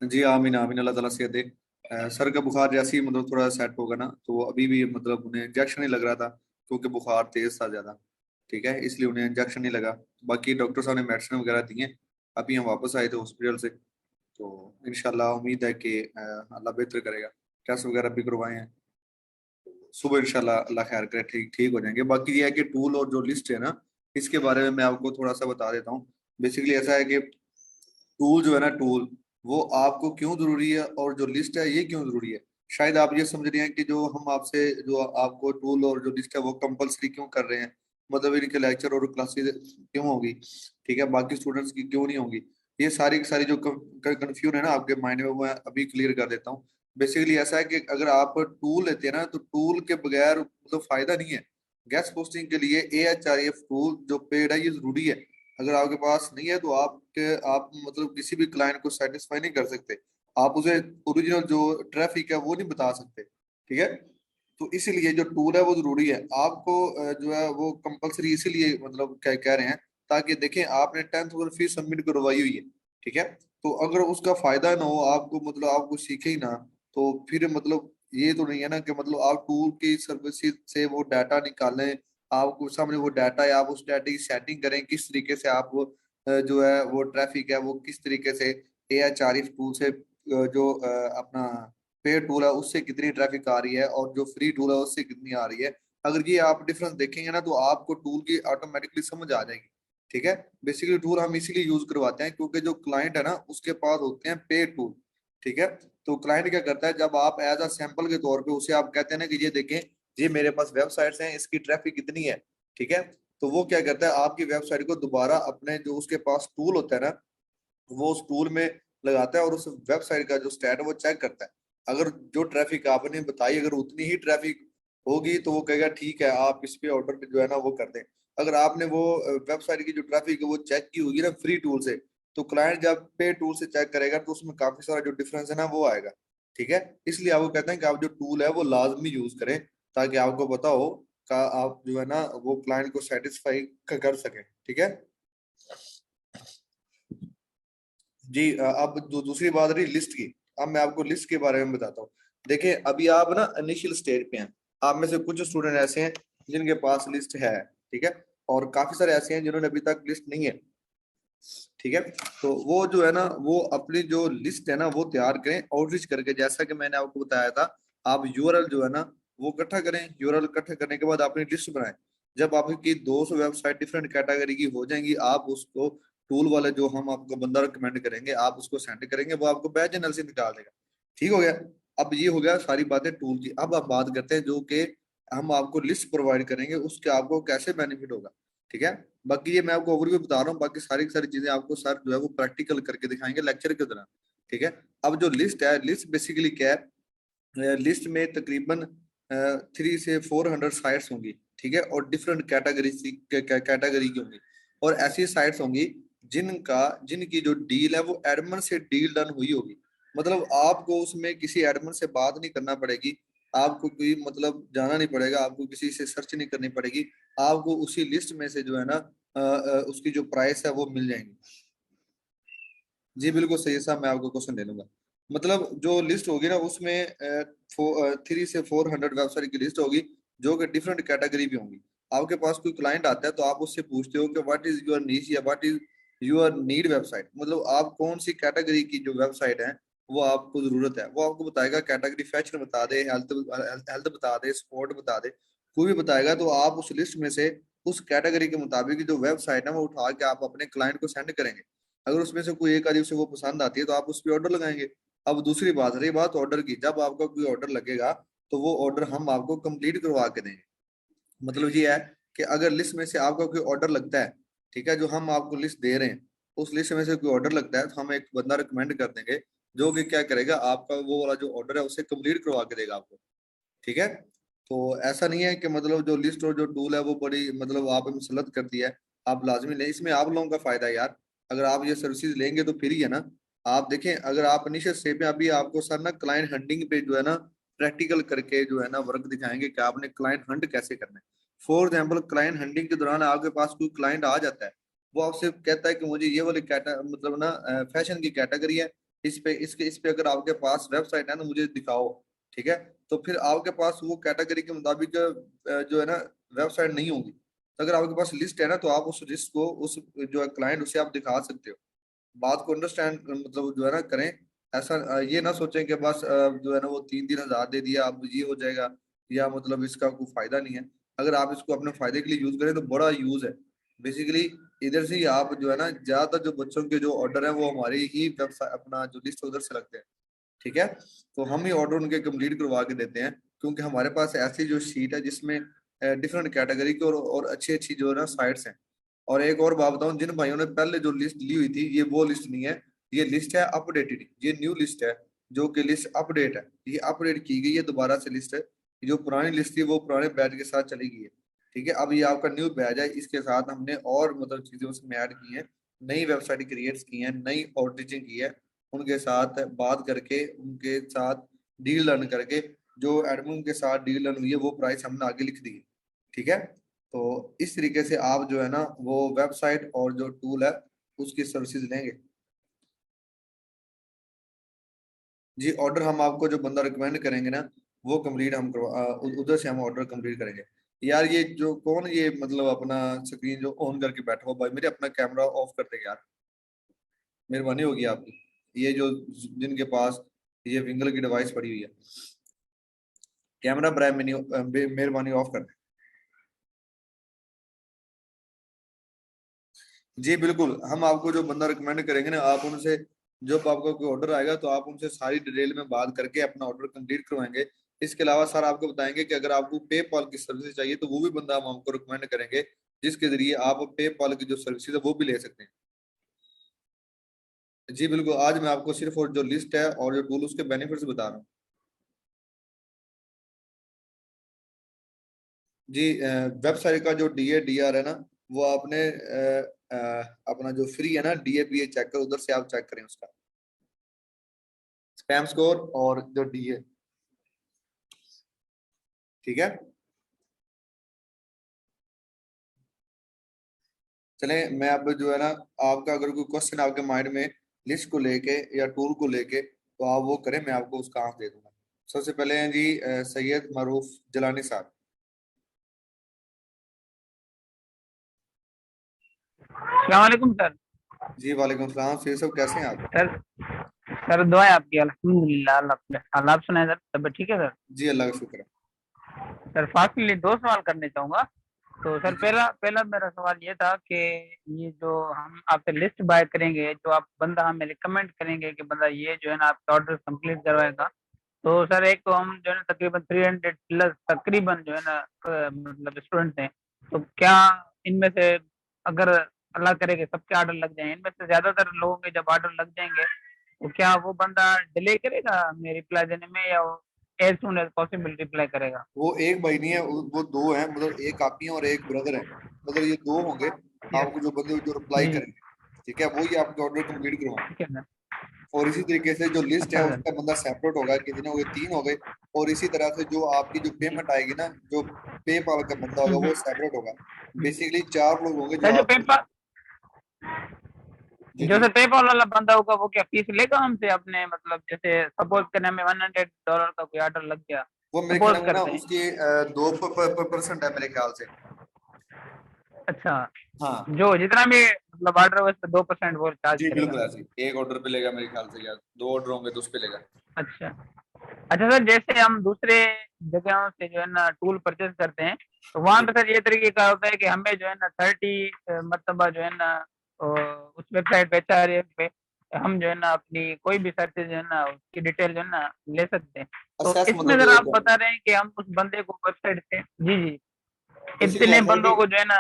जी आमीन आमीन, अल्लाह ताला से दे। सर का बुखार जैसे ही मतलब थोड़ा सेट होगा ना, तो अभी भी मतलब उन्हें इंजेक्शन ही लग रहा था, क्योंकि बुखार तेज था ज्यादा। ठीक है, इसलिए उन्हें इंजेक्शन नहीं लगा। बाकी डॉक्टर साहब ने मेडिसिन वगैरह दी हैं। अभी हम वापस आए थे हॉस्पिटल से, तो इंशाल्लाह उम्मीद है कि अल्लाह बेहतर करेगा। टेस्ट वगैरह भी करवाए हैं, सुबह इंशाल्लाह अल्लाह खैर करे, ठीक ठीक हो जाएंगे। बाकी ये है कि टूल और जो लिस्ट है ना, इसके बारे में मैं आपको थोड़ा सा बता देता हूँ। बेसिकली ऐसा है कि टूल जो है ना, टूल वो आपको क्यों जरूरी है, और जो लिस्ट है ये क्यों जरूरी है। शायद आप ये समझ रहे हैं कि जो हम आपसे जो आपको टूल और जो लिस्ट है वो कंपलसरी क्यों कर रहे हैं, मतलब इनके लेक्चर और क्लासेस क्यों होगी, ठीक है, बाकी स्टूडेंट्स की क्यों नहीं होगी। ये सारी की सारी जो कंफ्यूजन है ना आपके माइंड में, वो मैं अभी क्लियर कर देता हूँ। बेसिकली ऐसा है कि अगर आप टूल लेते हैं ना, तो टूल के बगैर मतलब फायदा नहीं है। गेस्ट पोस्टिंग के लिए AHREF टूल जो पेड है ये जरूरी है। अगर आपके पास नहीं है तो आप मतलब किसी भी क्लाइंट को सेटिस्फाई नहीं कर सकते। आप उसे ओरिजिनल जो ट्रैफिक है वो नहीं बता सकते, ठीक है। तो इसीलिए जो टूल है वो जरूरी है आपको। जो है वो कंपलसरी इसीलिए मतलब कह रहे हैं, ताकि देखें आपने 10th और फीस सबमिट करवाई हुई है, ठीक है। तो अगर उसका फायदा ना हो आपको, मतलब आपको सीखे ही ना, तो फिर मतलब ये तो नहीं है ना कि मतलब आप टूल की सर्विसेज से वो डाटा निकालें। आपको सामने वो डाटा है, आप उस डाटा की सेटिंग करें किस तरीके से आप जो है वो ट्रैफिक है वो किस तरीके से AHRF टूल से जो अपना पेड टूल है उससे कितनी ट्रैफिक आ रही है, और जो फ्री टूल है उससे कितनी आ रही है। अगर ये आप डिफरेंस देखेंगे ना, तो आपको टूल की ऑटोमेटिकली समझ आ जाएगी, ठीक है। बेसिकली टूल हम इसीलिए यूज करवाते हैं क्योंकि जो क्लाइंट है ना उसके पास होते हैं पेड टूल, ठीक है। तो क्लाइंट क्या करता है, जब आप एज अ सैंपल के तौर पे उसे आप कहते हैं ना कि ये देखें, ये मेरे पास वेबसाइट्स हैं, इसकी ट्रैफिक कितनी है, ठीक है। तो वो क्या करता है, आपकी वेबसाइट को दोबारा अपने जो उसके पास टूल होता है ना, वो उस टूल में लगाता है, और उस वेबसाइट का जो स्टैट है वो चेक करता है। अगर जो ट्रैफिक आपने बताई अगर उतनी ही ट्रैफिक होगी, तो वो कहेगा ठीक है आप इस पे ऑर्डर जो है ना वो कर दें। अगर आपने वो वेबसाइट की जो ट्रैफिक है वो चेक की होगी ना फ्री टूल से, तो क्लाइंट जब पे टूल से चेक करेगा तो उसमें काफी सारा जो डिफरेंस है ना वो आएगा, ठीक है। इसलिए आपको कहते हैं कि आप जो टूल है वो लाजमी यूज करें, ताकि आपको पता हो का आप जो है ना वो क्लाइंट को सेटिस्फाई कर सकें, ठीक है। जी अब जो दूसरी बात रही लिस्ट की, अब मैं आपको लिस्ट के बारे में बताता हूँ। देखिए अभी आप ना इनिशियल स्टेज पे हैं। आप में से कुछ स्टूडेंट ऐसे हैं जिनके पास लिस्ट है, ठीक है, और काफी सारे ऐसे हैं जिन्होंने अभी तक लिस्ट नहीं है, ठीक है। तो वो जो है ना वो अपनी जो लिस्ट है ना वो तैयार करें आउटरीच करके, जैसा कि मैंने आपको बताया था। आप यूआरएल जो है ना वो इकट्ठा करें, यूआरएल इकट्ठा करने के बाद अपनी लिस्ट बनाएं। जब आपकी 200 वेबसाइट डिफरेंट कैटेगरी की हो जाएंगी, आप उसको टूल वाले जो हम आपको बंदा रिकमेंड करेंगे आप उसको सेंड करेंगे, वो आपको बैच चैनल से निकाल देगा, ठीक हो गया। अब ये हो गया सारी बातें टूल की। अब आप बात करते हैं जो कि हम आपको लिस्ट प्रोवाइड करेंगे उसके आपको कैसे बेनिफिट होगा, ठीक है। बाकी ये मैं आपको ओवरव्यू बता रहा हूँ, बाकी सारी की सारी चीजें आपको सर जो है वो प्रैक्टिकल करके दिखाएंगे लेक्चर के दौरान, ठीक है। अब जो लिस्ट है, लिस्ट बेसिकली क्या है, लिस्ट में तकरीबन 300 से 400 साइट्स होंगी, ठीक है, और डिफरेंट कैटेगरी की होंगी। और ऐसी साइट्स होंगी जिनकी जो डील है वो एडमन से डील डन हुई होगी। मतलब आपको उसमें किसी एडमन से बात नहीं करना पड़ेगी, आपको कोई मतलब जाना नहीं पड़ेगा, आपको किसी से सर्च नहीं करनी पड़ेगी। आपको उसी लिस्ट में से जो है ना उसकी जो प्राइस है वो मिल जाएंगी। जी बिल्कुल सही साहब, मैं आपको क्वेश्चन दे दूंगा। मतलब जो लिस्ट होगी ना उसमें 300 से 400 वेबसाइट की लिस्ट होगी, जो कि डिफरेंट कैटेगरी भी होंगी। आपके पास कोई क्लाइंट आता है तो आप उससे पूछते हो कि व्हाट इज योर नीश या what is your need website, मतलब आप कौन सी कैटेगरी की जो वेबसाइट है वो आपको जरूरत है। वो आपको बताएगा, कैटेगरी फैशन बता दे, हेल्थ हेल्थ बता दे, स्पोर्ट बता दे, कोई भी बताएगा। तो आप उस लिस्ट में से उस कैटेगरी के मुताबिक जो वेबसाइट है वो उठा के आप अपने क्लाइंट को सेंड करेंगे। अगर उसमें से कोई एक आदि उसे वो पसंद आती है तो आप उस पर ऑर्डर लगाएंगे। अब दूसरी बात रही बात ऑर्डर की, जब आपका कोई ऑर्डर लगेगा तो वो ऑर्डर हम आपको कंप्लीट करवा के देंगे। मतलब ये है कि अगर लिस्ट में से आपका कोई ऑर्डर लगता है, ठीक है, जो हम आपको लिस्ट दे रहे हैं उस लिस्ट में से कोई ऑर्डर लगता है तो हम एक बंदा रिकमेंड कर देंगे, जो कि क्या करेगा आपका वो वाला जो ऑर्डर है उसे कंप्लीट करवा के देगा आपको, ठीक है। तो ऐसा नहीं है कि मतलब जो लिस्ट और जो टूल है वो बड़ी मतलब आप मसलत कर दिया है। आप लाजमी लें, इसमें आप लोगों का फायदा है यार। अगर आप ये सर्विसेज लेंगे तो फिर ही है ना। आप देखें अगर आप इनिशियल स्टेज में, अभी आपको सर ना क्लाइंट हंटिंग पे जो है ना प्रैक्टिकल करके जो है ना वर्क दिखाएंगे कि आपने क्लाइंट हंट कैसे करना है। फॉर एग्जाम्पल क्लाइंट हंटिंग के दौरान आपके पास कोई क्लाइंट आ जाता है, वो आपसे कहता है कि मुझे ये वाली कैटा मतलब ना फैशन की कैटेगरी है, इस पे अगर आपके पास वेबसाइट है ना मुझे दिखाओ, ठीक है। तो फिर आपके पास वो कैटेगरी के मुताबिक जो है ना वेबसाइट नहीं होगी। तो अगर आपके पास लिस्ट है ना तो आप उस लिस्ट को उस जो है क्लाइंट उसे आप दिखा सकते हो। बात को अंडरस्टैंड मतलब जो है ना करें। ऐसा ये ना सोचें कि बस जो है ना वो 3-3 हजार दे दिया अब ये हो जाएगा, या मतलब इसका कोई फायदा नहीं है। अगर आप इसको अपने फायदे के लिए यूज करें तो बड़ा यूज है। बेसिकली इधर से ही आप जो है ना ज्यादातर जो बच्चों के जो ऑर्डर है वो हमारी ही वेबसाइट अपना जो लिस्ट उधर से लगते हैं, ठीक है। तो हम ही ऑर्डर उनके कंप्लीट करवा के देते हैं, क्योंकि हमारे पास ऐसी जो शीट है जिसमें डिफरेंट कैटेगरी की और अच्छी अच्छी जो है ना साइट्स हैं। और एक और बात बताऊं, जिन भाइयों ने पहले जो लिस्ट ली हुई थी ये वो लिस्ट नहीं है, ये लिस्ट है अपडेटेड, ये न्यू लिस्ट है, जो कि लिस्ट अपडेट है, ये अपडेट की गई है दोबारा से लिस्ट है। जो पुरानी लिस्ट थी वो पुराने बैच के साथ चली गई है, ठीक है। अब ये आपका न्यू बैच है, इसके साथ हमने और मतलब चीजें उसमें ऐड की हैं, नई वेबसाइट क्रिएट की है, नई आउटरीचिंग की है, उनके साथ बात करके उनके साथ डील रन करके जो एडमिन के साथ डील रन हुई है वो प्राइस हमने आगे लिख दी है, ठीक है। तो इस तरीके से आप जो है ना वो वेबसाइट और जो टूल है उसकी सर्विसेज लेंगे। जी ऑर्डर हम आपको जो बंदा रिकमेंड करेंगे ना वो कंप्लीट हम उधर से हम ऑर्डर कंप्लीट करेंगे। यार ये जो कौन ये मतलब अपना स्क्रीन जो ऑन करके बैठा हुआ भाई, मेरे अपना कैमरा ऑफ कर दे यार, मेहरबानी होगी आपकी। ये जो जिनके पास ये विंगल की डिवाइस पड़ी हुई है, कैमरा ब्राइम मेहरबानी ऑफ कर दें। जी बिल्कुल, हम आपको जो बंदा रिकमेंड करेंगे ना आप उनसे जब आपका कोई ऑर्डर आएगा तो आप उनसे सारी डिटेल में बात करके अपना ऑर्डर कंप्लीट करवाएंगे। इसके अलावा सर आपको बताएंगे कि अगर आपको पेपाल की सर्विस चाहिए तो वो भी बंदा हम आपको रिकमेंड करेंगे, जिसके जरिए आप पेपाल की जो सर्विस है वो भी ले सकते हैं। जी बिल्कुल, आज मैं आपको सिर्फ और जो लिस्ट है और जो टूल उसके बेनिफिट्स बता रहा हूँ। जी वेबसाइट का जो DA DR है ना वो आपने अपना जो फ्री है ना DAPA चेक कर, उधर से आप चेक करें उसका स्पैम स्कोर और जो DA, ठीक है। चले मैं अब जो है ना आपका अगर कोई क्वेश्चन आपके माइंड में लिस्ट को लेके या टूल को लेके तो आप वो करें, मैं आपको उसका आंसर दे दूंगा। सबसे पहले हैं जी सैयद मरूफ जलानी साहब। अस्सलाम वालेकुम सर। जी वालेकुम सलाम, फिर सब कैसे हैं आप? सर सर दुआ है आपकी, अल्हम्दुलिल्लाह। अल्लाह आप सुनाए सर, तब ठीक है सर। जी अल्लाह का शुक्र है। सर फास्टली दो सवाल करने चाहूंगा। तो जी सर जी पहला पहला मेरा सवाल ये था कि ये जो हम आपसे लिस्ट बाय करेंगे, जो आप बंदा हमें रिकमेंड करेंगे कि बंदा ये जो है ना आपका ऑर्डर कंप्लीट करवाएगा, तो सर एक तो हम जो है ना तकरीबन 300 प्लस तकरीबन जो है ना मतलब स्टूडेंट हैं। तो क्या इनमें से अगर अल्लाह करे कि सबके ऑर्डर लग जाए, इनमें से ज्यादातर लोगों के जब ऑर्डर लग जाएंगे तो क्या वो बंदा डिले करेगा हमें रिप्लाई देने में, या वो as soon as possible reply करेगा? वो एक भाई नहीं है, वो दो हैं, मतलब एक आप ही हैं और एक ब्रदर है, मतलब ये दो होंगे यस। आपको जो बंदे जो रिप्लाई जी जी। करेंगे, ठीक है, वो ही आपके ऑर्डर कंप्लीट करवाएंगे। ठीक है सर। और इसी तरीके से जो लिस्ट है अच्छा सर। उसका बंदा सेपरेट होगा, कितने हो गए, 3 हो गए। और इसी तरह से जो आपकी जो पेमेंट आएगी ना, जो पे पाल का बंदा होगा वो सेपरेट होगा। हम्म। बेसिकली 4 लोग होंगे जो सर जो आपके। पेपर जी जो जी। सर पेपॉल वाला बंदा होगा वो क्या फीस लेगा हमसे अपने, मतलब जैसे सपोज करने में $100 का कोई ऑर्डर लग गया, वो मेरे सपोज ख्याल में ना करते हैं। उसकी 2% है मेरे ख्याल से। अच्छा। हाँ जो जितना भी मतलब ऑर्डर होगा उस पर 2% वो चार्ज जी करेगा? बिल्कुल, ऐसे ही एक ऑर्डर पे लेगा मेरे ख्याल से, या 2 ऑर्डर होंगे तो उस पे लेगा। अच्छा। अच्छा सर, जैसे हम दूसरे जगहों से जो है ना टूल परचेज करते हैं, तो वहाँ जी पे सर ये तरीके का होता है कि हमें जो है ना 30 मतलब जो है ना उस वेबसाइट पे HRF पे हम जो है ना अपनी कोई भी सर्चेज जो है ना उसकी डिटेल जो है ना ले सकते हैं। तो असेस इसमें मतलब सर जो आप होता है बता रहे हैं कि हम उस बंदे को वेबसाइट से, जी जी, बेसिकली इतने ऐसा है बंदों कि को जो है ना।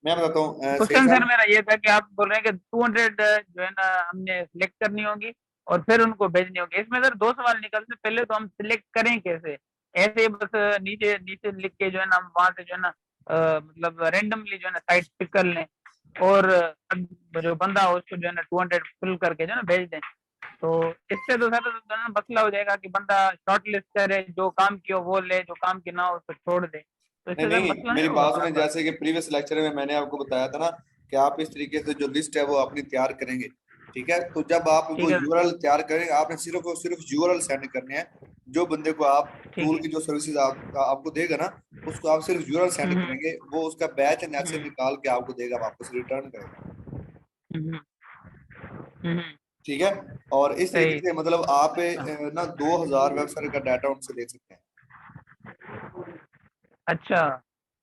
मैं बताता हूँ सही क्वेश्चन सर साहब। मेरा ये था कि आप बोल रहे हैं कि 200 जो है ना हमने सिलेक्ट करनी होगी और फिर उनको भेजनी होगी। इसमें सर दो सवाल निकलते हैं। पहले तो हम सिलेक्ट करें कैसे? ऐसे ही बस नीचे नीचे लिख के जो है ना हम वहां से जो है ना मतलब रेंडमली जो है ना साइट पिक कर लें और जो बंदा हो उसको जो है ना 200 फिल करके जो है ना भेज दें? तो इससे तो सर जो है ना मसला हो जाएगा कि बंदा शॉर्ट लिस्ट करे, जो काम की हो वो ले, जो काम की ना हो उसको छोड़ दे। तो नहीं इससे सर नहीं, मसला नहीं मेरी होगा बात बार सुने, बार? जैसे कि प्रीवियस लेक्चर में मैंने आपको बताया था ना कि आप इस तरीके से जो लिस्ट है वो अपनी तैयार करेंगे, ठीक है। तो जब आप ठीक वो है यूआरएल तैयार करेंगे, आपने सिर्फ और सिर्फ यूआरएल सेंड करने हैं। जो बंदे को आप ठीक टूल है। की जो सर्विसेज आपको देगा ना, उसको आप सिर्फ यूआरएल सेंड हम्म करेंगे, वो उसका बैच एंड ऐसे हम्म निकाल के आपको देगा, वापस रिटर्न करेगा। हम्म हम्म, ठीक है। और इस तरीके सही। से मतलब आप हाँ, ना 2000 वेबसाइट का डाटा उनसे ले सकते हैं। अच्छा।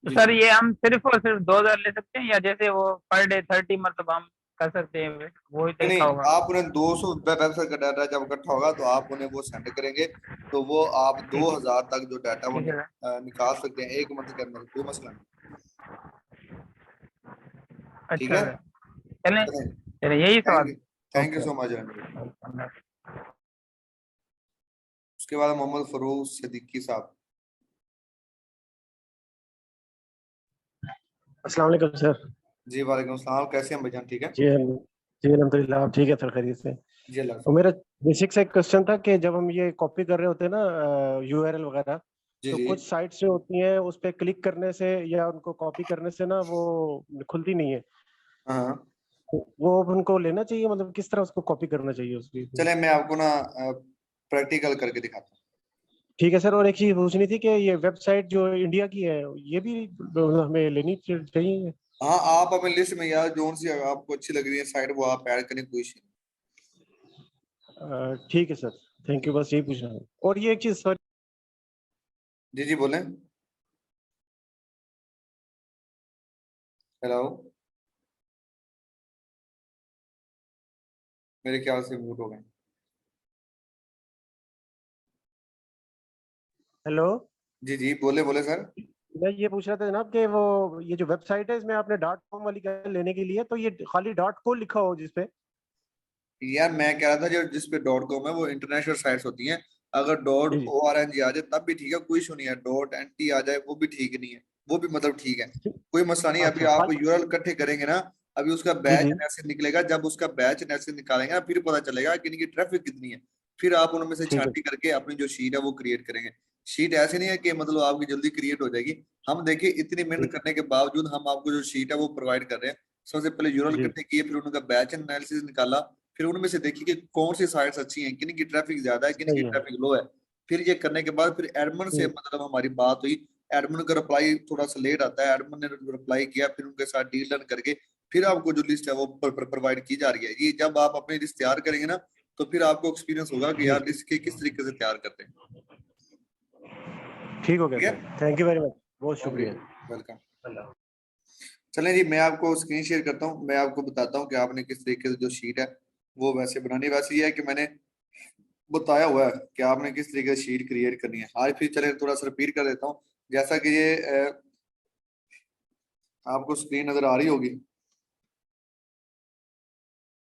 तो जी सर जी। ये हम सिर्फ और सिर्फ 2,000 ले सकते हैं, या जैसे वो पर डे 30 मतलब हम कर सकते हैं, वो ही नहीं तरीका नहीं, होगा? आप उन्हें 200 वेबसाइट का डाटा जब इकट्ठा होगा तो आप उन्हें वो सेंड करेंगे, तो वो आप ठीक 2000 तक जो डाटा वो ठीक है। निकाल सकते हैं एक मंथ के अंदर, कोई मसला नहीं। ठीक अच्छा है। सर, चलें। चलें। चलें, यही थैंक सवाल। You. Thank you okay. So much Ranveer. उसके बाद मोहम्मद फरूक सिद्दीकी साहब। अस्सलाम वालेकुम सर। जी वालेकुम सलाम, कैसे हैं भाईजान, ठीक है? जी जी अल्हम्दुलिल्लाह, आप ठीक है सर, खैरियत से। जी अल्लाह और से। मेरा बेसिक सा एक क्वेश्चन था कि जब हम ये कॉपी कर रहे होते हैं ना यूआरएल वगैरह, जी तो जी। कुछ साइट्स जो होती हैं उस पर क्लिक करने से या उनको कॉपी करने से ना वो खुलती नहीं है। हाँ। तो वो उनको लेना चाहिए, मतलब किस तरह उसको कॉपी करना चाहिए उसकी? चले मैं आपको ना प्रैक्टिकल करके दिखाता हूँ। ठीक है सर। और एक चीज पूछनी थी कि ये वेबसाइट जो इंडिया की है, ये भी हमें लेनी चाहिए? हाँ, आप अपने लिस्ट में यार जोन सी आपको अच्छी लग रही है साइट, वो आप ऐड करने की कोशिश। ठीक है सर, थैंक यू, बस यही पूछना है। और ये एक चीज सर, जी जी बोलें। हेलो। मेरे ख्याल से म्यूट हो गए। हेलो, जी जी बोले बोले सर। मैं ये पूछ रहा था जनाब कि वो ये जो वेबसाइट है इसमें आपने डॉट कॉम वाली लेने के लिए, तो ये खाली डॉट को लिखा हो जिसपे? यार मैं कह रहा था जो जिस पे डॉट कॉम है वो इंटरनेशनल साइट्स होती हैं। अगर dot G O R N G आ जाए तब भी ठीक है, कोई इशू नहीं है। डॉट एन टी आ जाए वो भी ठीक नहीं है, वो भी मतलब ठीक है, जी। कोई मसला नहीं। अभी अच्छा आप खाली। यूआरएल इकट्ठे करेंगे ना, अभी उसका जी बैच जी ऐसे निकलेगा। जब उसका बैच ऐसे निकालेंगे ना, फिर पता चलेगा कि इनकी ट्रैफिक कितनी है। फिर आप उनमें से ठीक है। छांटी करके अपनी जो शीट है वो क्रिएट करेंगे। शीट ऐसे नहीं है कि मतलब आपकी जल्दी क्रिएट हो जाएगी। हम देखिए इतनी मेहनत ठीक। करने के बावजूद हम आपको जो शीट है वो प्रोवाइड कर रहे हैं। सबसे पहले यूआरएल जी इकट्ठे किए, फिर उनका बैच एनालिसिस निकाला, फिर उनमें से देखिए कि कौन सी साइट्स अच्छी हैं, किन की ट्रैफिक ज्यादा है, किन की सही है। ट्रैफिक लो है। फिर ये करने के बाद फिर एडमिन से ठीक। मतलब हमारी बात हुई। एडमिन का रिप्लाई थोड़ा सा लेट आता है, एडमिन ने रिप्लाई किया, फिर उनके साथ डील डन करके फिर आपको जो लिस्ट है वो प्रोवाइड की जा रही है। ये जब आप अपनी लिस्ट तैयार करेंगे ना, तो फिर आपको एक्सपीरियंस होगा कि जी यार लिस्ट के किस तरीके से तैयार करते हैं। ठीक हो गया ठीक है। Sir, thank you very much, बहुत ओके, शुक्रिया। वेलकम। अल्लाह। चलें जी, मैं आपको स्क्रीन शेयर करता हूँ, मैं आपको बताता हूँ कि आपने किस तरीके से जो शीट है वो वैसे बनानी है। वैसे ये है कि मैंने बताया हुआ है कि आपने किस तरीके से शीट क्रिएट करनी है। आज फिर चले थोड़ा सा रिपीट कर देता हूँ। जैसा कि ये आपको स्क्रीन नजर आ रही होगी।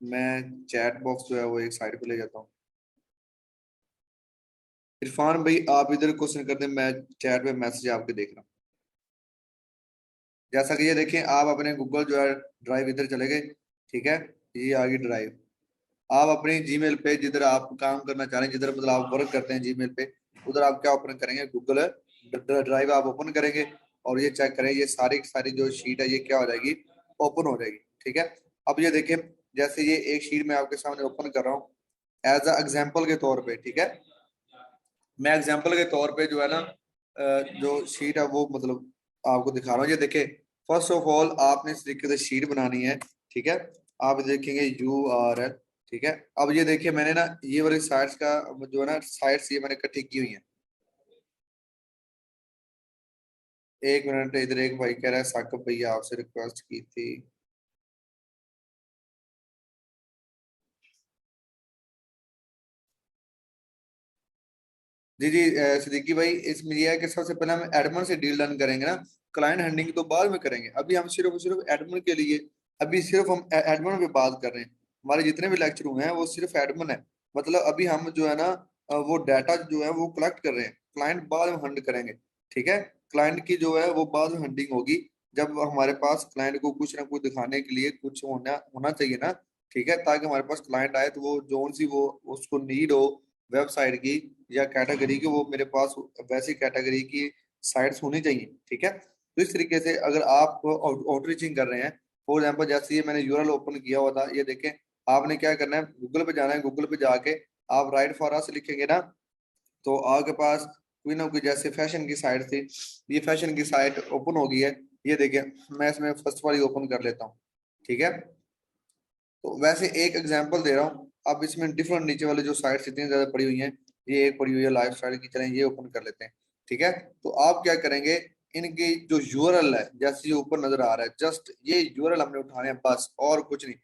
मैं चैट बॉक्स जो है वो एक साइड पे ले जाता हूँ। इरफान भाई आप इधर क्वेश्चन कर दें, मैं चैट पे मैसेज आपके देख रहा हूँ। जैसा कि ये देखें, आप अपने गूगल जो है ड्राइव इधर चले गए। ठीक है, ये आ गई ड्राइव। आप अपनी जीमेल पे जिधर आप काम करना चाह रहे हैं, जिधर मतलब आप वर्क करते हैं जीमेल पे, उधर आप क्या ओपन करेंगे, गूगल ड्राइव आप ओपन करेंगे। और ये चेक करें, ये सारी सारी जो शीट है ये क्या हो जाएगी, ओपन हो जाएगी। ठीक है। अब ये देखें, जैसे ये एक शीट मैं आपके सामने ओपन कर रहा हूँ एज अ एग्जाम्पल के तौर पे। ठीक है, मैं एग्जाम्पल के तौर पे जो है ना जो शीट है वो मतलब आपको दिखा रहा हूँ। ये देखें, फर्स्ट ऑफ ऑल आपने इस तरीके से शीट बनानी है। ठीक है, आप देखेंगे URL। ठीक है, अब ये देखिए मैंने ना ये वाली साइट्स का जो है ना साइट्स ये मैंने इकट्ठी की हुई है। एक मिनट, इधर एक भाई कह रहा है साकिब भैया आपसे रिक्वेस्ट की थी। जी जी सिद्दीकी भाई, इसमें यह है कि सबसे पहले हम एडमिन से डील डन करेंगे ना, क्लाइंट हैंडलिंग तो बाद में करेंगे। अभी हम सिर्फ और सिर्फ एडमिन के लिए, अभी सिर्फ हम एडमिन पे बात कर रहे हैं। हमारे जितने भी लेक्चर हुए हैं वो सिर्फ एडमिन है। मतलब अभी हम जो है ना वो डाटा जो है वो कलेक्ट कर रहे हैं, क्लाइंट बाद में हैंडल करेंगे। ठीक है, क्लाइंट की जो है वो बाद में हैंडलिंग होगी, जब हमारे पास क्लाइंट को कुछ ना कुछ दिखाने के लिए कुछ होना होना चाहिए ना। ठीक है, ताकि हमारे पास क्लाइंट आए तो वो जोन सी वो उसको नीड हो वेबसाइट की या कैटेगरी की, वो मेरे पास वैसी कैटेगरी की साइट्स होनी चाहिए। ठीक है, तो इस तरीके से अगर आप आउटरीचिंग कर रहे हैं, फॉर एग्जाम्पल जैसे ये मैंने यूआरएल ओपन किया हुआ था, ये देखें आपने क्या करना है, गूगल पे जाना है, गूगल पे जाके आप राइट फॉर अस लिखेंगे ना, तो आपके पास कोई ना कोई जैसे फैशन की साइट थी, ये फैशन की साइट ओपन हो गई है। ये देखिए, मैं इसमें फर्स्ट वाली ओपन कर लेता हूँ, ठीक है। तो वैसे एक एग्जांपल दे रहा हूँ, अब इसमें डिफरेंट नीचे वाले जो साइट्स इतनी ज्यादा पड़ी हुई हैं, ये एक पड़ी हुई है लाइफ स्टाइल की, चलें ये ओपन कर लेते हैं, ठीक है। तो आप क्या करेंगे, इनकी जो यूआरएल है जैसे ये ऊपर नजर आ रहा है, जस्ट ये यूआरएल हमने उठाने हैं बस, और कुछ नहीं।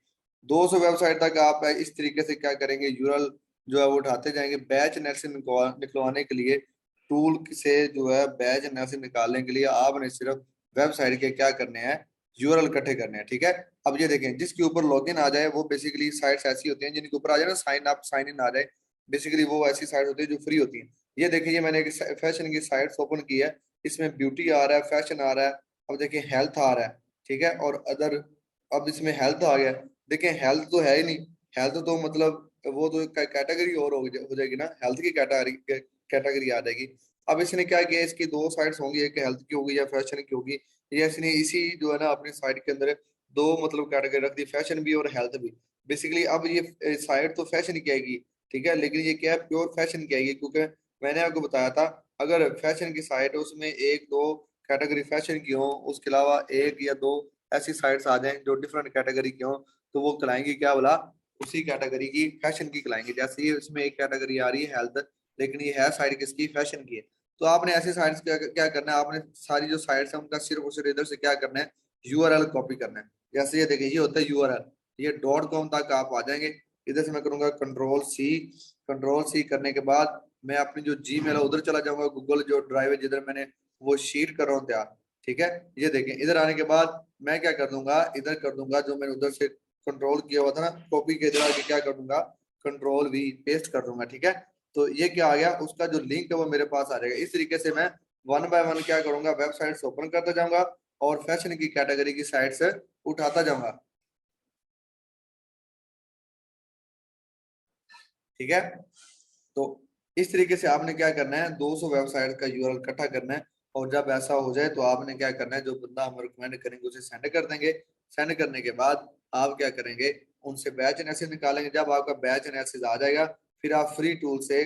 200 वेबसाइट तक आप इस तरीके से क्या करेंगे, यूआरएल जो है वो उठाते जाएंगे। बैच नेट से निकलवाने के लिए, टूल से जो है बैच नेट से निकालने के लिए आपने सिर्फ वेबसाइट के क्या करने हैं, यूआरएल इकट्ठे करने हैं, ठीक है। अब ये देखें, जिसके ऊपर लॉगिन आ जाए, वो बेसिकली साइट्स ऐसी होती हैं जिनके ऊपर आ जाए ना साइन अप साइन इन आ जाए, बेसिकली वो ऐसी साइट होती है जो फ्री होती हैं। ये देखिए, ये मैंने एक फैशन की साइट्स ओपन की है, इसमें ब्यूटी आ रहा है, फैशन आ रहा है, अब देखिए हेल्थ आ रहा है, ठीक है, और अदर। अब इसमें हेल्थ आ गया, देखिए हेल्थ तो है ही नहीं, हेल्थ तो मतलब वो तो कैटेगरी और हो जाएगी ना, हेल्थ की कैटेगरी कैटेगरी आ जाएगी। अब इसने क्या किया, इसकी दो साइट्स होंगी, एक हेल्थ की होगी या फैशन की होगी। ये इसने इसी जो है ना अपनी साइट के अंदर दो मतलब कैटेगरी रख दी, फैशन भी और हेल्थ भी। बेसिकली अब ये साइट तो फैशन की आएगी, ठीक है, लेकिन ये क्या है, प्योर फैशन की आएगी, क्योंकि मैंने आपको बताया था, अगर फैशन की साइट है उसमें एक दो कैटेगरी फैशन की हो, उसके अलावा एक या दो ऐसी साइट्स आ जाएं जो डिफरेंट कैटेगरी की हो, तो वो कहलाएंगी क्या बोला, उसी कैटेगरी की फैशन की कहलाएंगी। जैसे ये इसमें एक कैटेगरी आ रही है हेल्थ, लेकिन ये है साइट किसकी, फैशन की है। तो आपने ऐसे साइट्स क्या करना है, आपने सारी जो साइट्स है उनका सिर्फ और सिर्फ इधर से क्या करना है, यूआरएल कॉपी करना है। जैसे ये देखिए, ये होता है यूआरएल, ये डॉट कॉम तक आप आ जाएंगे। इधर से मैं करूंगा कंट्रोल सी, कंट्रोल सी करने के बाद मैं अपनी जो जी मेल है उधर चला जाऊंगा, गूगल जो ड्राइव है जिधर मैंने वो शीट कर रहा हूँ तैयार, ठीक है। ये देखें, इधर आने के बाद मैं क्या कर दूंगा, इधर कर दूंगा जो मैंने उधर से कंट्रोल किया हुआ था ना, कॉपी के इधर आके क्या कर दूंगा, कंट्रोल वी पेस्ट कर दूंगा, ठीक है। तो ये क्या आ गया, उसका जो लिंक है वो मेरे पास आ जाएगा। इस तरीके से मैं वन बाय वन क्या करूंगा, वेबसाइट्स ओपन करता जाऊंगा और फैशन की कैटेगरी की साइट्स उठाता जाऊंगा, ठीक है। तो इस तरीके से आपने क्या करना है, 200 वेबसाइट का यूआरएल इकट्ठा करना है। और जब ऐसा हो जाए तो आपने क्या करना है, जो बंदा हम रिकमेंड करेंगे उसे सेंड कर देंगे। सेंड करने के बाद आप क्या करेंगे, उनसे बैच एनालिसिस निकालेंगे। जब आपका बैच एनालिसिस आ जाएगा, फिर आप फ्री टूल से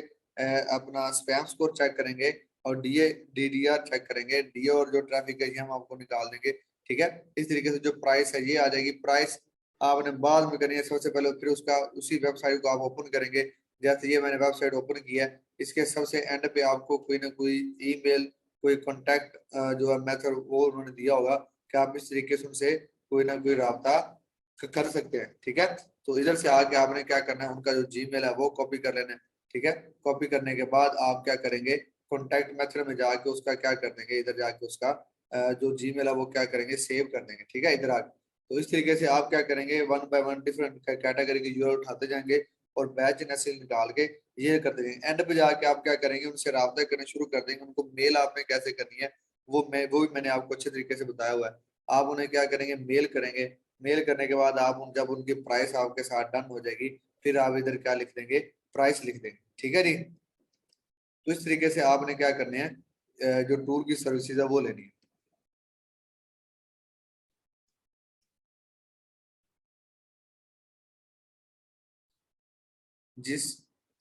अपना स्पैम स्कोर चेक करेंगे और डीए डीडीआर चेक करेंगे। डीए और जो ट्रैफिक है ये हम आपको निकाल देंगे, ठीक है। इस तरीके से जो प्राइस है ये आ जाएगी। प्राइस आपने बाद में करनी है, सबसे पहले फिर उसका उसी वेबसाइट को आप ओपन करेंगे। जैसे ये मैंने वेबसाइट ओपन की है, इसके सबसे एंड पे आपको कोई ना कोई ईमेल, कोई कांटेक्ट जो है मेथड वो उन्होंने दिया होगा कि आप इस तरीके से उनसे कोई ना कोई राब्ता कर सकते हैं, ठीक है। तो इधर से आके आपने क्या करना है, उनका जो जीमेल है वो कॉपी कर लेना है, ठीक है। कॉपी करने के बाद आप क्या करेंगे, कॉन्टैक्ट मेथड में जाके उसका क्या कर देंगे, इधर जाके उसका जो जीमेल है वो क्या करेंगे, सेव कर देंगे, ठीक है, इधर आके। तो इस तरीके से आप क्या करेंगे, one by one different category के यूआरएल उठाते जाएंगे और बैच नेसेस निकाल के ये कर देंगे। एंड पे जाके आप क्या करेंगे, उनसे राब्ता करना शुरू कर देंगे। उनको मेल आपने कैसे करनी है, वो भी मैंने आपको अच्छे तरीके से बताया हुआ है। आप उन्हें क्या करेंगे, मेल करेंगे। मेल करने के बाद आप जब उनकी प्राइस आपके साथ डन हो जाएगी, फिर आप इधर क्या लिख देंगे, प्राइस लिख देंगे, ठीक है जी। तो इस तरीके से आपने क्या करने हैं, जो टूर की सर्विसेज है वो लेनी है। जिस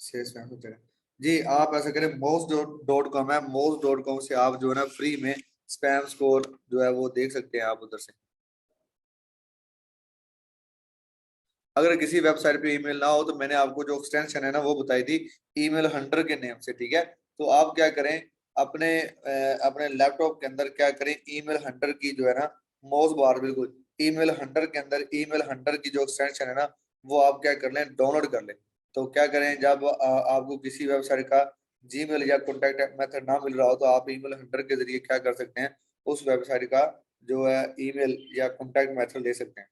से स्पैम हो जाएगा जी, आप ऐसा करें, मोज डॉट कॉम है, मोज डॉट कॉम से आप जो है ना फ्री में स्पैम स्कोर जो है वो देख सकते हैं आप उधर से। अगर किसी वेबसाइट पे ईमेल ना हो तो मैंने आपको जो एक्सटेंशन है ना वो बताई थी, ईमेल हंटर के नेम से, ठीक है। तो आप क्या करें, अपने लैपटॉप के अंदर क्या करें, ईमेल हंटर की जो है ना माउस बार, बिल्कुल ईमेल हंटर के अंदर ईमेल हंटर की जो एक्सटेंशन है ना वो आप क्या कर लें, डाउनलोड कर लें। तो क्या करें, जब आपको किसी वेबसाइट का जीमेल या कॉन्टैक्ट मेथड ना मिल रहा हो, तो आप ईमेल हंटर के जरिए क्या कर सकते हैं, उस वेबसाइट का जो है ईमेल या कॉन्टैक्ट मेथड ले सकते हैं।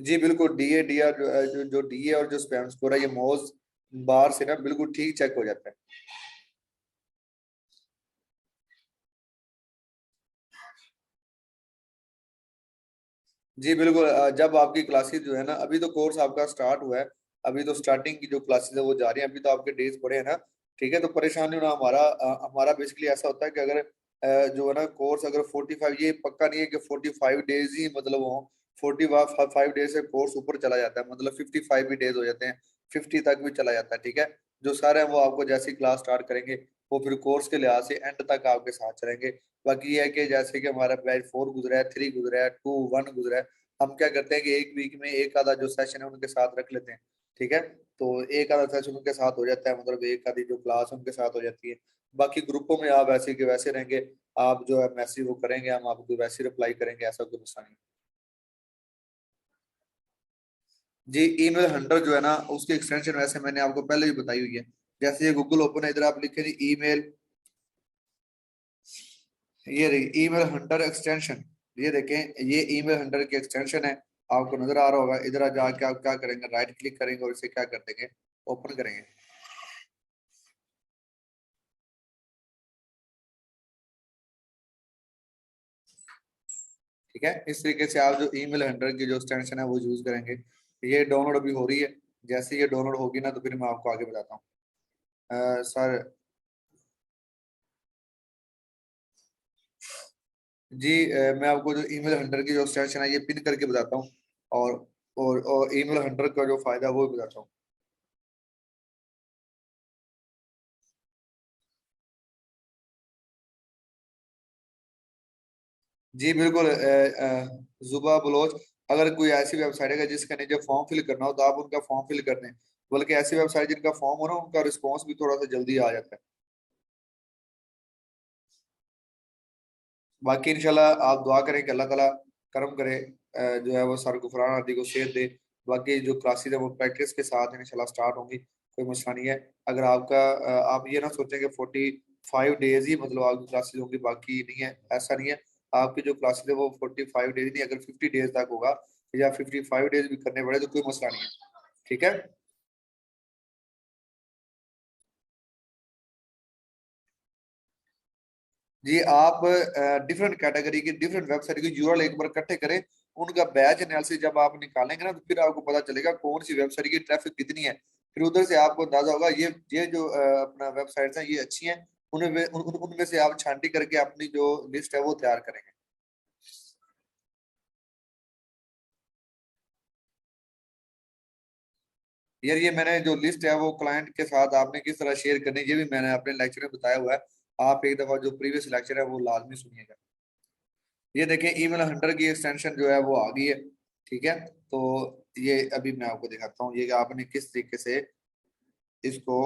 जी बिल्कुल, डीए डीआर जो डीए और जो स्पैम स्कोर है, ये मोज बार से ना बिल्कुल ठीक चेक हो जाता है। जी बिल्कुल, जब आपकी क्लासेस जो है ना, अभी तो कोर्स आपका स्टार्ट हुआ है, अभी तो स्टार्टिंग की जो क्लासेस है वो जा रही हैं, अभी तो आपके डेज पड़े हैं ना, ठीक है। तो परेशानी होना हमारा हमारा बेसिकली ऐसा होता है कि अगर जो है ना कोर्स अगर 45, ये पक्का नहीं है कि 45 डेज ही मतलब हो, 45 डेज से कोर्स ऊपर चला जाता है, मतलब 55 भी डेज हो जाते हैं, 50 तक भी चला जाता है, ठीक है। जो सारे हैं वो आपको जैसे क्लास स्टार्ट करेंगे वो फिर कोर्स के लिहाज से एंड तक आपके साथ चलेंगे। बाकी ये है कि जैसे कि हमारा बैच 4 गुजरा है, 3 गुजरा है, 2, 1 गुजरा है, हम क्या करते हैं कि एक वीक में एक आधा जो सेशन है उनके साथ रख लेते हैं, ठीक है। तो एक आधा सेशन उनके साथ हो जाता है, मतलब एक आधी जो क्लास उनके साथ हो जाती है। बाकी ग्रुपों में आप ऐसे के वैसे रहेंगे, आप जो है मैसेज वो करेंगे, हम आपको वैसे रिप्लाई करेंगे, ऐसा कोई मसला नहीं। जी ईमेल हंटर जो है ना उसकी एक्सटेंशन वैसे मैंने आपको पहले ही बताई हुई है। जैसे ये गूगल ओपन है, इधर आप लिखे जी ईमेल, ये देखिए ईमेल हंटर एक्सटेंशन, ये देखें ये ईमेल हंटर की एक्सटेंशन है, आपको नजर आ रहा होगा। इधर जाके आप क्या करेंगे, राइट क्लिक करेंगे और इसे क्या कर देंगे, ओपन करेंगे। ठीक है, इस तरीके से आप जो ईमेल हंटर की जो एक्सटेंशन है वो यूज करेंगे। ये डाउनलोड अभी हो रही है, जैसे ये डाउनलोड होगी ना तो फिर मैं आपको आगे बताता हूँ। सर जी मैं आपको जो ईमेल हंटर की जो एक्सटेंशन है ये पिन करके बताता हूँ, और और ईमेल हंटर का जो फायदा है वो भी बताता हूँ। जी बिल्कुल जुबा बलोच, अगर कोई ऐसी वेबसाइट है जिसका नीचे फॉर्म फिल करना हो तो आप उनका फॉर्म फिल कर दें, बल्कि ऐसी वेबसाइट जिनका फॉर्म हो ना उनका रिस्पॉन्स भी थोड़ा सा जल्दी आ जाता है। बाकी इंशाल्लाह आप दुआ करें कि अल्लाह ताला करम करे, जो है वो सर गुफरान आदि को सेहत दे। बाकी जो क्लासेज है वो प्रैक्टिस के साथ इंशाल्लाह स्टार्ट होंगी, कोई मसला नहीं है। अगर आपका आप ये ना सोचें कि 45 डेज ही मतलब आपकी क्लासेज होंगी बाकी नहीं है, ऐसा नहीं है। आपकी जो क्लासेज है वो 45 डेज नहीं, अगर 50 डेज तक होगा या 55 डेज भी करने पड़े तो कोई मसला नहीं है, ठीक है। जी आप डिफरेंट कैटेगरी की डिफरेंट वेबसाइट की यूआरएल एक बार इकट्ठे करें, उनका बैच एनालिसिस जब आप निकालेंगे ना तो फिर आपको पता चलेगा कौन सी वेबसाइट की ट्रैफिक कितनी है। फिर उधर से आपको अंदाजा होगा ये जो अपना वेबसाइट्स हैं ये अच्छी हैं, उनमें से आप छांटी करके अपनी जो लिस्ट है वो तैयार करेंगे। यार ये मैंने जो लिस्ट है वो क्लाइंट के साथ आपने किस तरह शेयर करनी है ये भी मैंने अपने लेक्चर में बताया हुआ है, आप एक दफा जो प्रीवियस लेक्चर है वो लाजमी सुनिएगा। ये देखें ईमेल हंटर की एक्सटेंशन जो है वो आ गई है, ठीक है। तो ये अभी मैं आपको दिखाता हूँ ये कि आपने किस तरीके से इसको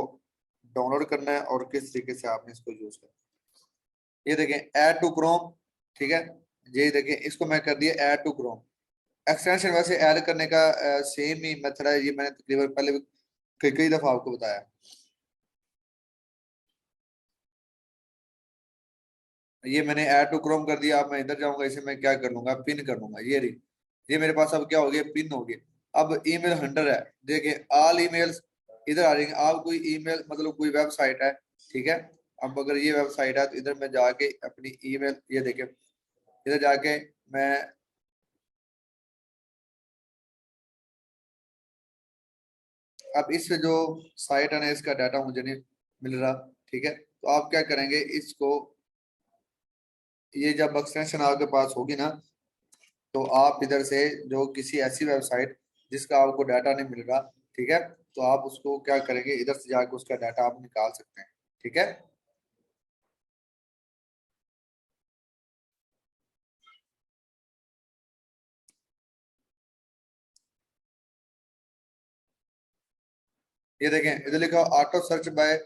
डाउनलोड करना है और किस तरीके से आपने इसको यूज करना है। ये देखें ऐड टू क्रोम, ठीक है। ये देखें इसको मैं कर दिया ऐड टू क्रोम। एक्सटेंशन वैसे ऐड करने का सेम ही मेथड है, ये मैंने तकरीबन पहले भी कई कई दफा आपको बताया। ये मैंने ऐड टू क्रोम कर दिया, अब मैं इधर जाऊंगा, इसे मैं क्या कर लूंगा, पिन कर लूंगा। ये रही, ये मेरे पास अब क्या हो गया, पिन हो गया। अब ईमेल हंटर है, देखिए ऑल ईमेल्स इधर आ जाएंगे। आप कोई ईमेल मतलब कोई वेबसाइट है, ठीक है। अब अगर ये वेबसाइट है तो इधर मैं जाके अपनी ईमेल, ये देखिए इधर जाके मैं, अब इससे जो साइट है ना इसका डाटा मुझे नहीं मिल रहा, ठीक है। तो आप क्या करेंगे इसको, ये जब एक्सटेंशन आपके पास होगी ना तो आप इधर से जो किसी ऐसी वेबसाइट जिसका आपको डाटा नहीं मिल रहा, ठीक है, तो आप उसको क्या करेंगे, इधर से जाके उसका डाटा आप निकाल सकते हैं, ठीक है। ये देखें इधर लिखा auto search by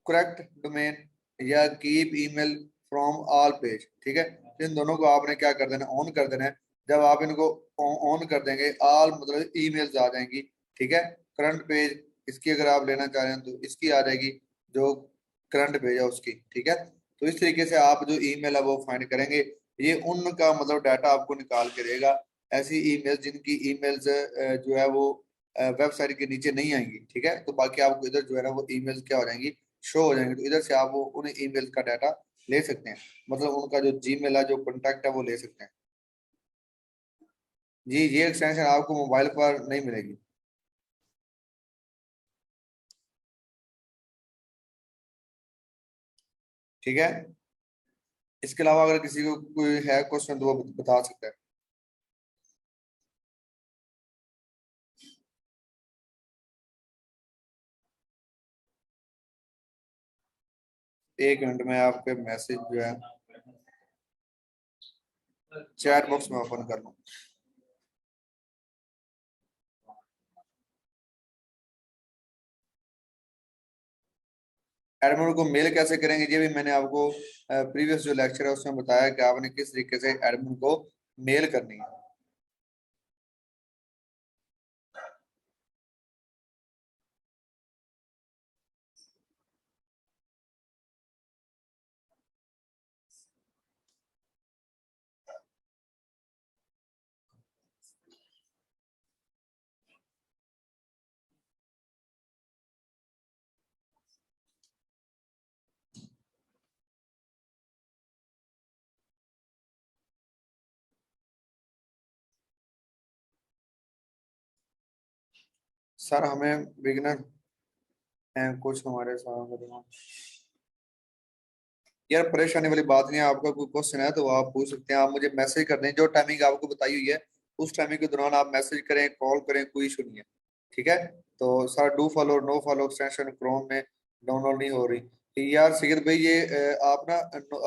correct domain या keep email from all page, ठीक है। तो इन दोनों को आपने क्या कर देना, ऑन कर देना है। जब आप इनको ऑन कर देंगे ऑल मतलब ईमेल्स आ जाएंगी, ठीक है। करंट पेज इसकी अगर आप लेना चाह रहे हैं तो इसकी आ जाएगी, जो करंट पेज है उसकी, ठीक है। तो इस तरीके से आप जो ईमेल है वो फाइंड करेंगे, ये उनका मतलब डाटा आपको निकाल के देगा। ऐसी ईमेल जिनकी ईमेल्स जो है वो वेबसाइट के नीचे नहीं आएंगी, ठीक है। तो बाकी आपको इधर जो है ना वो ईमेल्स क्या हो जाएंगी, शो हो जाएंगे। तो इधर से आप वो उन ईमेल का डाटा ले सकते हैं, मतलब उनका जो जीमेल है जो कॉन्टैक्ट है वो ले सकते हैं। जी ये एक्सटेंशन आपको मोबाइल पर नहीं मिलेगी। ठीक है। इसके अलावा अगर किसी को कोई है क्वेश्चन तो वो बता सकता है। एक मिनट में आपके मैसेज जो है चैट बॉक्स में ओपन कर लूँ। एडमिन को मेल कैसे करेंगे, ये भी मैंने आपको प्रीवियस जो लेक्चर है उसमें बताया कि आपने किस तरीके से एडमिन को मेल करनी है। सर हमें बिगनर कुछ हमारे साथ यार परेशानी वाली बात नहीं है। आपका कोई क्वेश्चन है तो आप पूछ सकते हैं, आप मुझे मैसेज कर दें, जो टाइमिंग आपको बताई हुई है उस टाइमिंग के दौरान आप मैसेज करें, कॉल करें, कोई इशू नहीं है। ठीक है। तो sir do follow no follow extension Chrome में डाउनलोड नहीं हो रही यार सैयद भाई, ये आप ना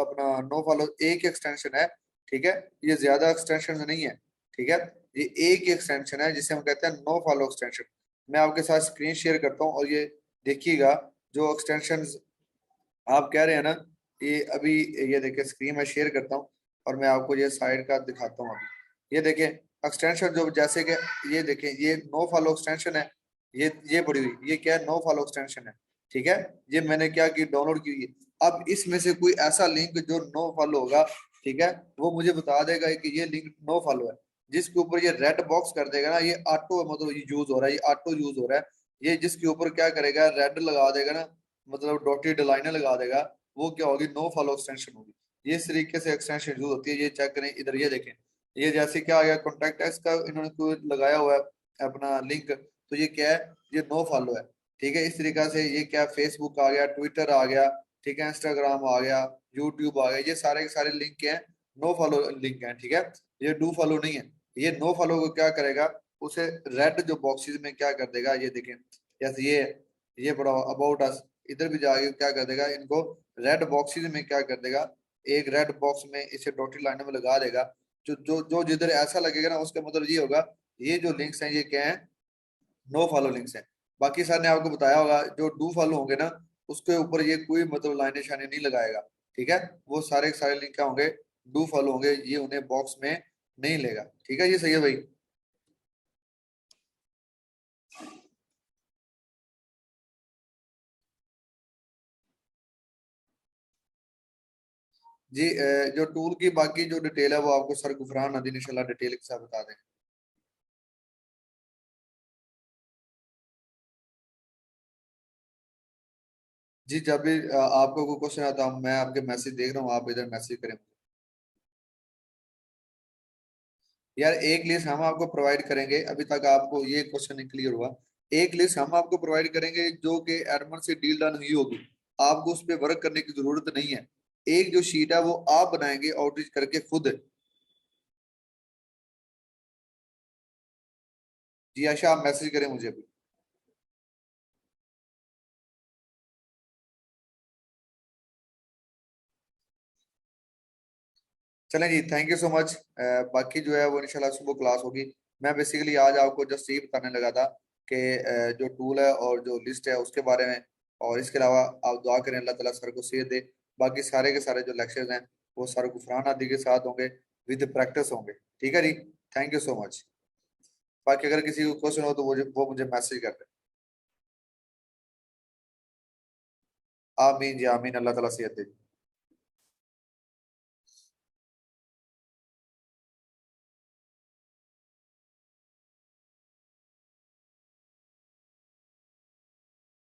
अपना नो फॉलो एक एक्सटेंशन है। ठीक है। ये ज्यादा एक्सटेंशन नहीं है। ठीक है। ये एक एक्सटेंशन है जिसे हम कहते हैं नो फॉलो एक्सटेंशन। मैं आपके साथ स्क्रीन शेयर करता हूँ और ये देखिएगा जो एक्सटेंशन आप कह रहे हैं ना, ये अभी ये देखिए स्क्रीन में शेयर करता हूँ और मैं आपको ये साइड का दिखाता हूँ अभी। ये देखें एक्सटेंशन जो जैसे कि ये देखें ये नो फॉलो एक्सटेंशन है। ये पड़ी हुई ये क्या है, नो फॉलो एक्सटेंशन है। ठीक है। ये मैंने क्या की डाउनलोड की हुई है। अब इसमें से कोई ऐसा लिंक जो नो फॉलो होगा, ठीक है, वो मुझे बता देगा कि ये लिंक नो फॉलो है। जिसके ऊपर ये रेड बॉक्स कर देगा ना, ये ऑटो मतलब ये यूज हो रहा है, ये ऑटो यूज हो रहा है। ये जिसके ऊपर क्या करेगा, रेड लगा देगा ना, मतलब डॉटेड लाइनें लगा देगा, वो क्या होगी, नो फॉलो एक्सटेंशन होगी। ये इस तरीके से एक्सटेंशन यूज होती है। ये चेक करें इधर, ये देखें, ये जैसे क्या आ गया कॉन्टेक्ट एक्स का इन्होंने कोई लगाया हुआ है अपना लिंक, तो ये क्या है, ये नो फॉलो है। ठीक है। इस तरीके से ये क्या फेसबुक आ गया, ट्विटर आ गया, ठीक है, इंस्टाग्राम आ गया, यूट्यूब आ गया, ये सारे के सारे लिंक क्या है, नो फॉलो लिंक है। ठीक है। ये डू फॉलो नहीं है। ये नो फॉलो को क्या करेगा, उसे रेड जो बॉक्सेस में क्या कर देगा, ये देखें जैसे ये बड़ा अबाउट अस, इधर भी जाके क्या कर देगा, इनको रेड बॉक्सेस में क्या कर देगा, एक रेड बॉक्स में इसे डॉटेड लाइन में लगा देगा। जो जो जो जिधर ऐसा लगेगा ना, उसका मतलब ये होगा ये जो लिंक्स हैं ये क्या है, नो फॉलो लिंक्स हैं। बाकी सर ने आपको बताया होगा जो डू फॉलो होंगे ना, उसके ऊपर ये कोई मतलब लाइन निशानी नहीं लगाएगा। ठीक है। वो सारे के सारे लिंक क्या होंगे, डू फॉलो होंगे, ये उन्हें बॉक्स में नहीं लेगा। ठीक है। ये सही है भाई। जी जो टूल की बाकी जो डिटेल है वो आपको सर गुफरान नदीम इंशाल्लाह डिटेल के साथ बता दें। जी जब भी आपको कोई क्वेश्चन आता है, मैं आपके मैसेज देख रहा हूँ, आप इधर मैसेज करें। यार एक लिस्ट हम आपको प्रोवाइड करेंगे, अभी तक आपको ये क्वेश्चन नहीं क्लियर हुआ। एक लिस्ट हम आपको प्रोवाइड करेंगे जो कि एडमन से डील डन हुई होगी, आपको उस पर वर्क करने की जरूरत नहीं है। एक जो शीट है वो आप बनाएंगे आउटरीच करके खुद। जी आशा आप मैसेज करें मुझे अभी। चलें जी, थैंक यू सो मच। बाकी जो है वो इंशाल्लाह सुबह क्लास होगी। मैं बेसिकली आज आपको जस्ट यही बताने लगा था कि जो टूल है और जो लिस्ट है उसके बारे में, और इसके अलावा आप दुआ करें अल्लाह ताला सर को सेहत दे। बाकी सारे के सारे जो लेक्चर्स हैं वो सर गुफरान आदि के साथ होंगे, विद प्रैक्टिस होंगे। ठीक है जी। Thank you so much. बाकी अगर किसी को क्वेश्चन हो तो वो मुझे मैसेज कर दें। आमीन जी आमीन, अल्लाह ताला सेहत दे।